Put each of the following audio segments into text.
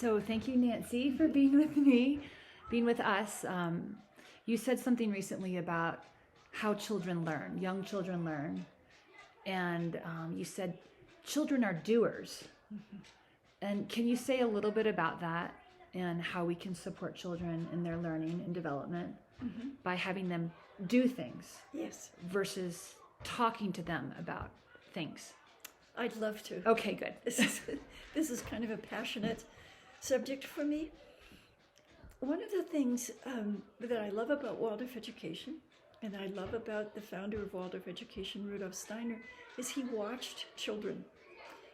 So thank you, Nancy, for being with me, being with us. You said something recently about how children learn, young children learn. And you said children are doers. Mm-hmm. And can you say a little bit about that and how we can support children in their learning and development by having them do things Yes, versus talking to them about things? I'd love to. Okay, good. This is kind of a passionate subject for me. One of the things that I love about Waldorf education, and I love about the founder of Waldorf education, Rudolf Steiner, is he watched children.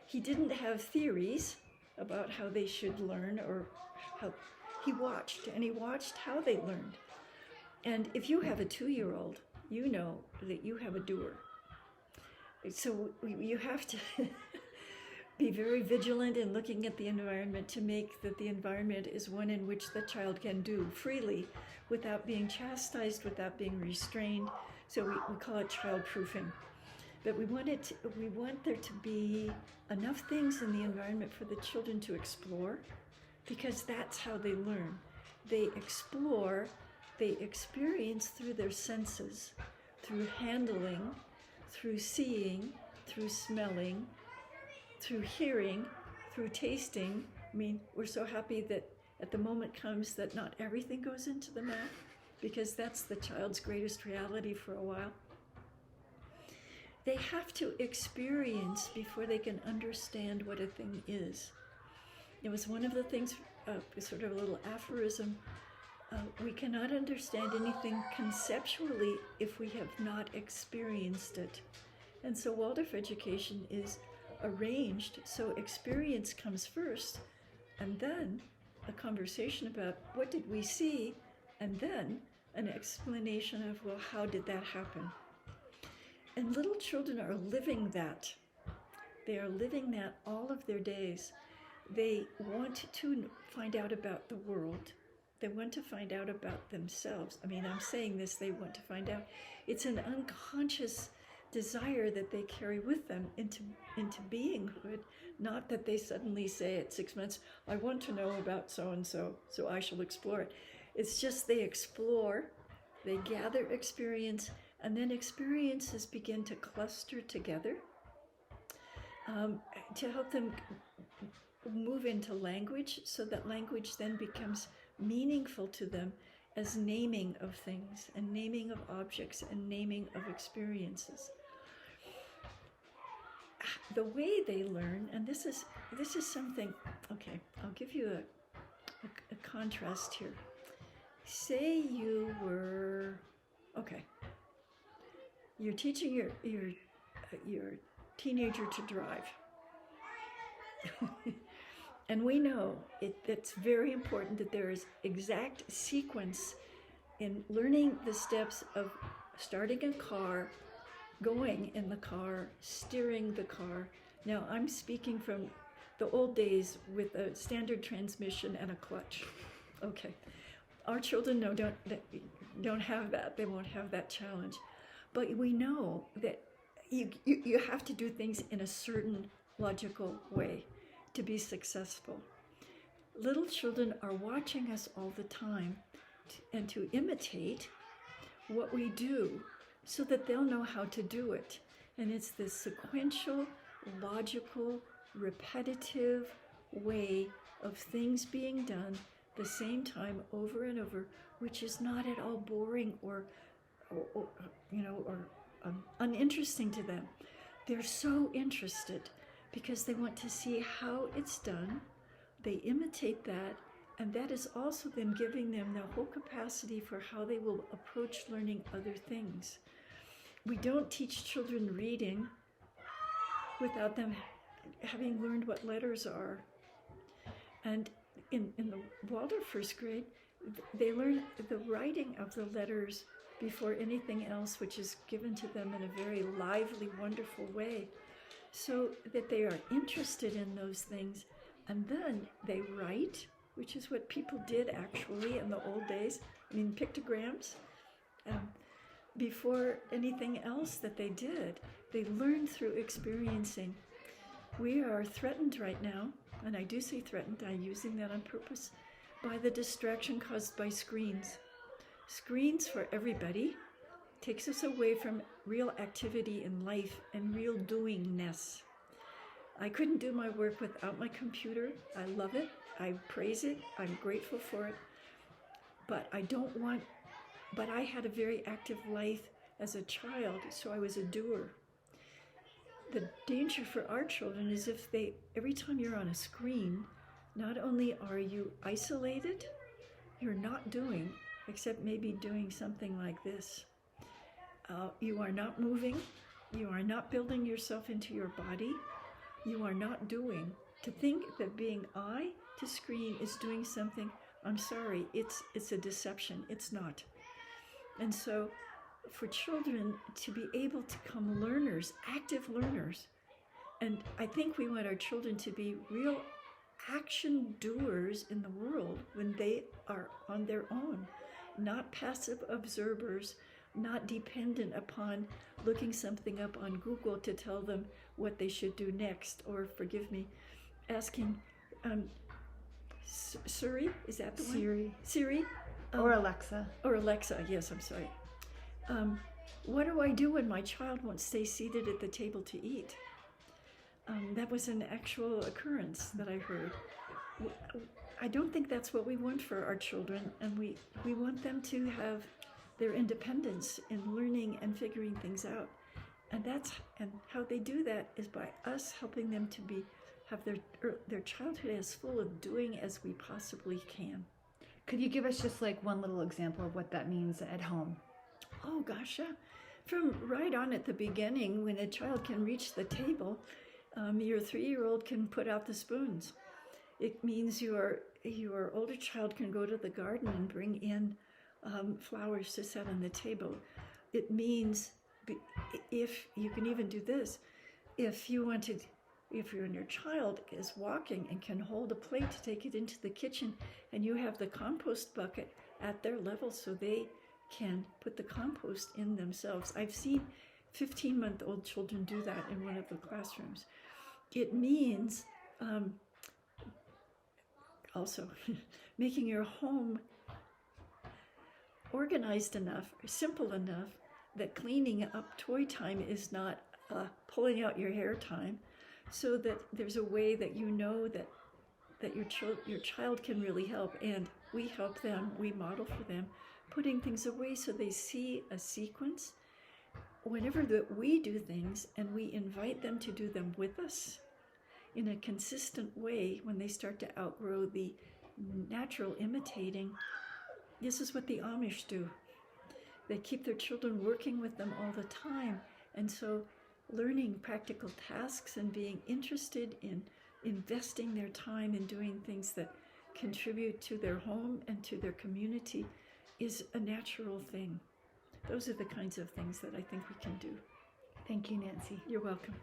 He didn't have theories about how they should learn or how he watched, and he watched how they learned. And if you have a 2-year-old, you know that you have a doer. So you have to be very vigilant in looking at the environment to make that the environment is one in which the child can do freely without being chastised, without being restrained. So we call it child-proofing. But we want there to be enough things in the environment for the children to explore, because that's how they learn. They explore, they experience through their senses, through handling, through seeing, through smelling, through hearing, through tasting. I mean, we're so happy that at the moment comes that not everything goes into the mouth, because that's the child's greatest reality for a while. They have to experience before they can understand what a thing is. It was one of the things, sort of a little aphorism, we cannot understand anything conceptually if we have not experienced it. And so Waldorf education is arranged so experience comes first, and then a conversation about what did we see, and then an explanation of, well, how did that happen? And little children are living that. They are living that all of their days. They want to find out about the world. They want to find out about themselves. I mean, I'm saying this, they want to find out. It's an unconscious desire that they carry with them into beinghood, not that they suddenly say at 6 months, I want to know about so-and-so, so I shall explore it. It's just they explore, they gather experience, and then experiences begin to cluster together to help them move into language, so that language then becomes meaningful to them as naming of things and naming of objects and naming of experiences. The way they learn, and this is something, okay, I'll give you a contrast here. Say you were, okay, you're teaching your teenager to drive. And we know it's very important that there is exact sequence in learning the steps of starting a car, going in the car, steering the car. Now, I'm speaking from the old days with a standard transmission and a clutch. Okay. Our children don't have that. They won't have that challenge. But we know that you have to do things in a certain logical way to be successful. Little children are watching us all the time and to imitate what we do so that they'll know how to do it. And it's this sequential, logical, repetitive way of things being done the same time over and over, which is not at all boring or uninteresting to them. They're so interested because they want to see how it's done. They imitate that, and that is also then giving them the whole capacity for how they will approach learning other things. We don't teach children reading without them having learned what letters are. And in the Waldorf first grade, they learn the writing of the letters before anything else, which is given to them in a very lively, wonderful way, so that they are interested in those things. And then they write, which is what people did actually in the old days. I mean, pictograms. Before anything else that they did, they learned through experiencing. We are threatened right now and I do say threatened, I'm using that on purpose, by the distraction caused by screens. Screens for everybody takes us away from real activity in life and real doingness. I couldn't do my work without my computer. I love it. I praise it. I'm grateful for it. But I had a very active life as a child, so I was a doer. The danger for our children is if every time you're on a screen, not only are you isolated, you're not doing, except maybe doing something like this. You are not moving. You are not building yourself into your body. You are not doing. To think that being eye to screen is doing something, I'm sorry, it's a deception. It's not. And so for children to be able to become learners, active learners, and I think we want our children to be real action doers in the world when they are on their own, not passive observers, not dependent upon looking something up on Google to tell them what they should do next, or forgive me, asking Siri, is that the one? Siri? Or Alexa. Or Alexa, yes, I'm sorry. What do I do when my child won't stay seated at the table to eat? That was an actual occurrence that I heard. I don't think that's what we want for our children, and we want them to have their independence in learning and figuring things out. And how they do that is by us helping them to have their childhood as full of doing as we possibly can. Could you give us just like one little example of what that means at home? Oh gosh, yeah. From right on at the beginning, when a child can reach the table, your 3-year-old can put out the spoons. It means your older child can go to the garden and bring in flowers to set on the table. It means, if you can even do this, if your child is walking and can hold a plate to take it into the kitchen, and you have the compost bucket at their level so they can put the compost in themselves. I've seen 15-month-old children do that in one of the classrooms. It means also making your home organized enough, simple enough, that cleaning up toy time is not pulling out your hair time, so that there's a way that you know that your child can really help, and we help them, we model for them, putting things away so they see a sequence. Whenever we do things and we invite them to do them with us in a consistent way, when they start to outgrow the natural imitating, this is what the Amish do. They keep their children working with them all the time, and so learning practical tasks and being interested in investing their time in doing things that contribute to their home and to their community is a natural thing. Those are the kinds of things that I think we can do. Thank you, Nancy. You're welcome.